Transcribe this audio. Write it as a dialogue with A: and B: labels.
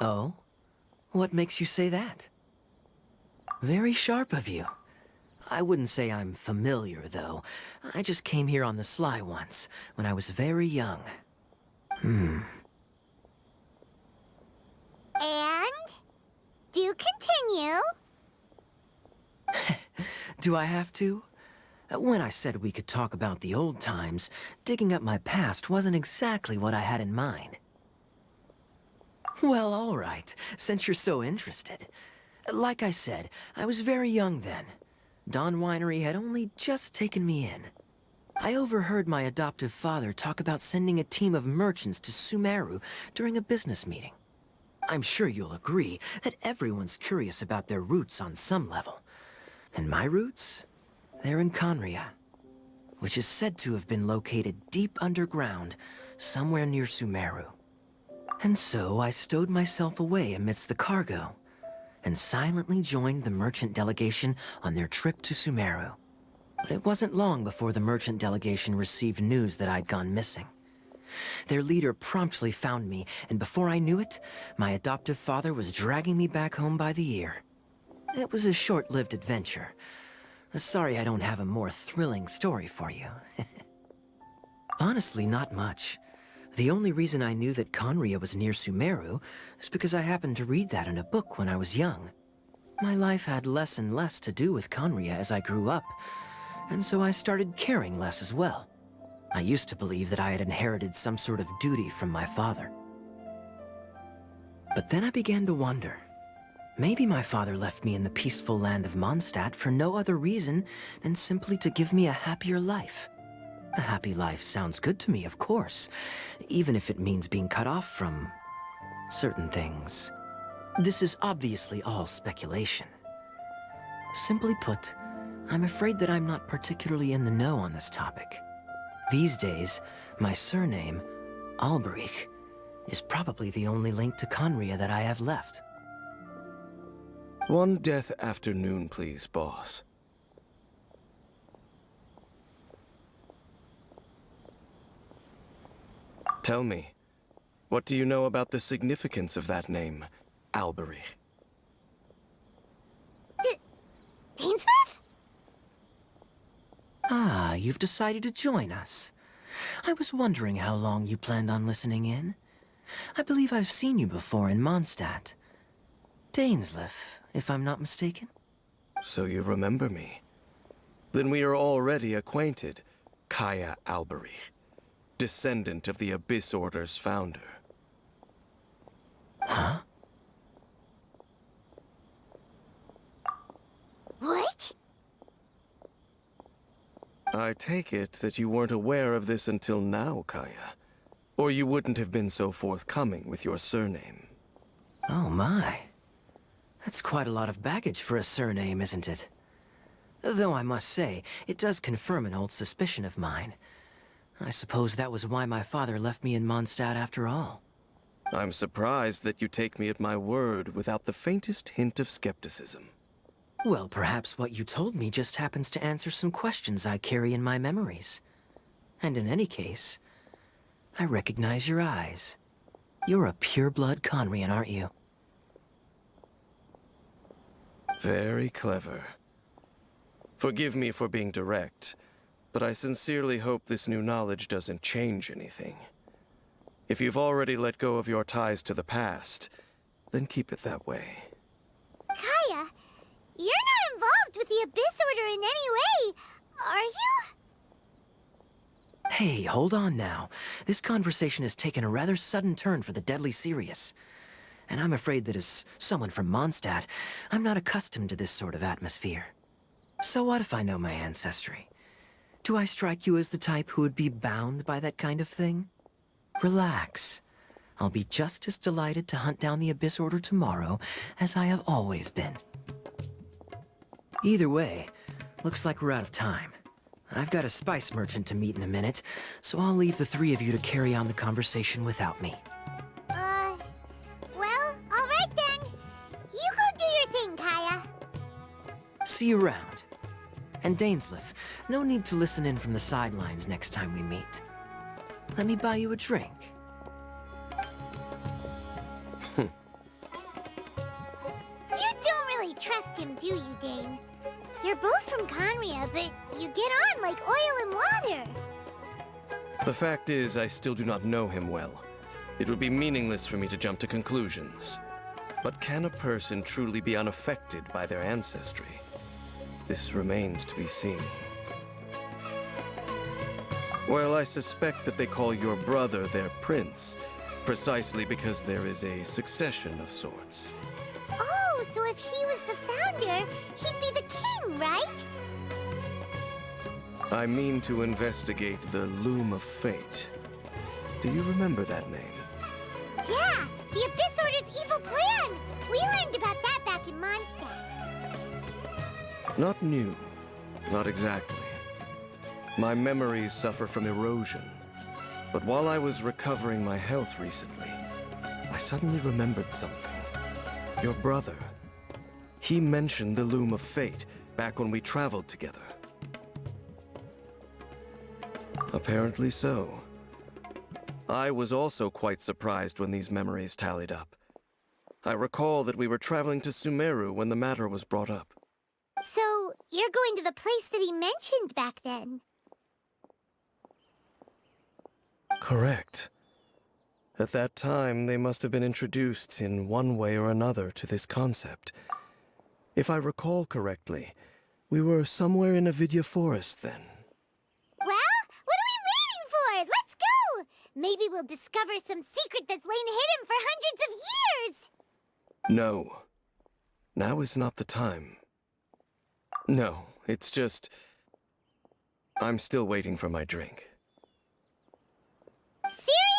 A: Oh? What makes you say that? Very sharp of you. I wouldn't say I'm familiar, though. I just came here on the sly once, when I was very young.
B: And? Do continue.
A: Do I have to? When I said we could talk about the old times, digging up my past wasn't exactly what I had in mind. Well, all right, since you're so interested. Like I said, I was very young then. Dawn Winery had only just taken me in. I overheard my adoptive father talk about sending a team of merchants to Sumeru during a business meeting. I'm sure you'll agree that everyone's curious about their roots on some level. And my roots? They're in Conria, which is said to have been located deep underground, somewhere near Sumeru. And so I stowed myself away amidst the cargo, and silently joined the merchant delegation on their trip to Sumeru. But it wasn't long before the merchant delegation received news that I'd gone missing. Their leader promptly found me, and before I knew it, my adoptive father was dragging me back home by the ear. It was a short-lived adventure. Sorry I don't have a more thrilling story for you. Honestly, not much. The only reason I knew that Conria was near Sumeru is because I happened to read that in a book when I was young. My life had less and less to do with Conria as I grew up, and so I started caring less as well. I used to believe that I had inherited some sort of duty from my father. But then I began to wonder. Maybe my father left me in the peaceful land of Mondstadt for no other reason than simply to give me a happier life. A happy life sounds good to me, of course, even if it means being cut off from certain things. This is obviously all speculation. Simply put, I'm afraid that I'm not particularly in the know on this topic. These days, my surname, Alberich, is probably the only link to Conria that I have left.
C: One death afternoon, please, boss. Tell me, what do you know about the significance of that name, Alberich?
B: Dainsleif?
A: Ah, you've decided to join us. I was wondering how long you planned on listening in. I believe I've seen you before in Mondstadt. Dainsleif, if I'm not mistaken.
C: So you remember me. Then we are already acquainted, Kaya Alberich, descendant of the Abyss Order's founder.
A: Huh?
B: What?
C: I take it that you weren't aware of this until now, Kaya. Or you wouldn't have been so forthcoming with your surname.
A: Oh my. That's quite a lot of baggage for a surname, isn't it? Though I must say, it does confirm an old suspicion of mine. I suppose that was why my father left me in Mondstadt after all.
C: I'm surprised that you take me at my word without the faintest hint of skepticism.
A: Well, perhaps what you told me just happens to answer some questions I carry in my memories. And in any case, I recognize your eyes. You're a pure-blood Conrian, aren't you?
C: Very clever. Forgive me for being direct, but I sincerely hope this new knowledge doesn't change anything. If you've already let go of your ties to the past, then keep it that way.
B: Kaya, you're not involved with the Abyss Order in any way, are you?
A: Hey, hold on now. This conversation has taken a rather sudden turn for the deadly serious. And I'm afraid that as someone from Mondstadt, I'm not accustomed to this sort of atmosphere. So what if I know my ancestry? Do I strike you as the type who would be bound by that kind of thing? Relax. I'll be just as delighted to hunt down the Abyss Order tomorrow as I have always been. Either way, looks like we're out of time. I've got a spice merchant to meet in a minute, so I'll leave the three of you to carry on the conversation without me.
B: Well, alright then. You go do your thing, Kaya.
A: See you around. And Dainsleif, no need to listen in from the sidelines next time we meet. Let me buy you a drink.
B: trust him, do you, Dane? You're both from Conria, but you get on like oil and water.
C: The fact is, I still do not know him well. It would be meaningless for me to jump to conclusions. But can a person truly be unaffected by their ancestry? This remains to be seen. Well, I suspect that they call your brother their prince, precisely because there is a succession of sorts.
B: Oh, so if he was the founder, he'd be the king, right?
C: I mean to investigate the Loom of Fate. Do you remember that name?
B: Yeah, the Abyss Order's evil plan! We learned about that back in Mondstadt.
C: Not new. Not exactly. My memories suffer from erosion. But while I was recovering my health recently, I suddenly remembered something. Your brother. He mentioned the Loom of Fate back when we traveled together. Apparently so. I was also quite surprised when these memories tallied up. I recall that we were traveling to Sumeru when the matter was brought up.
B: So, you're going to the place that he mentioned back then?
C: Correct. At that time, they must have been introduced in one way or another to this concept. If I recall correctly, we were somewhere in Avidya Forest then.
B: Well, what are we waiting for? Let's go! Maybe we'll discover some secret that's lain hidden for hundreds of years!
C: No. Now is not the time. No, it's just... I'm still waiting for my drink.
B: Seriously?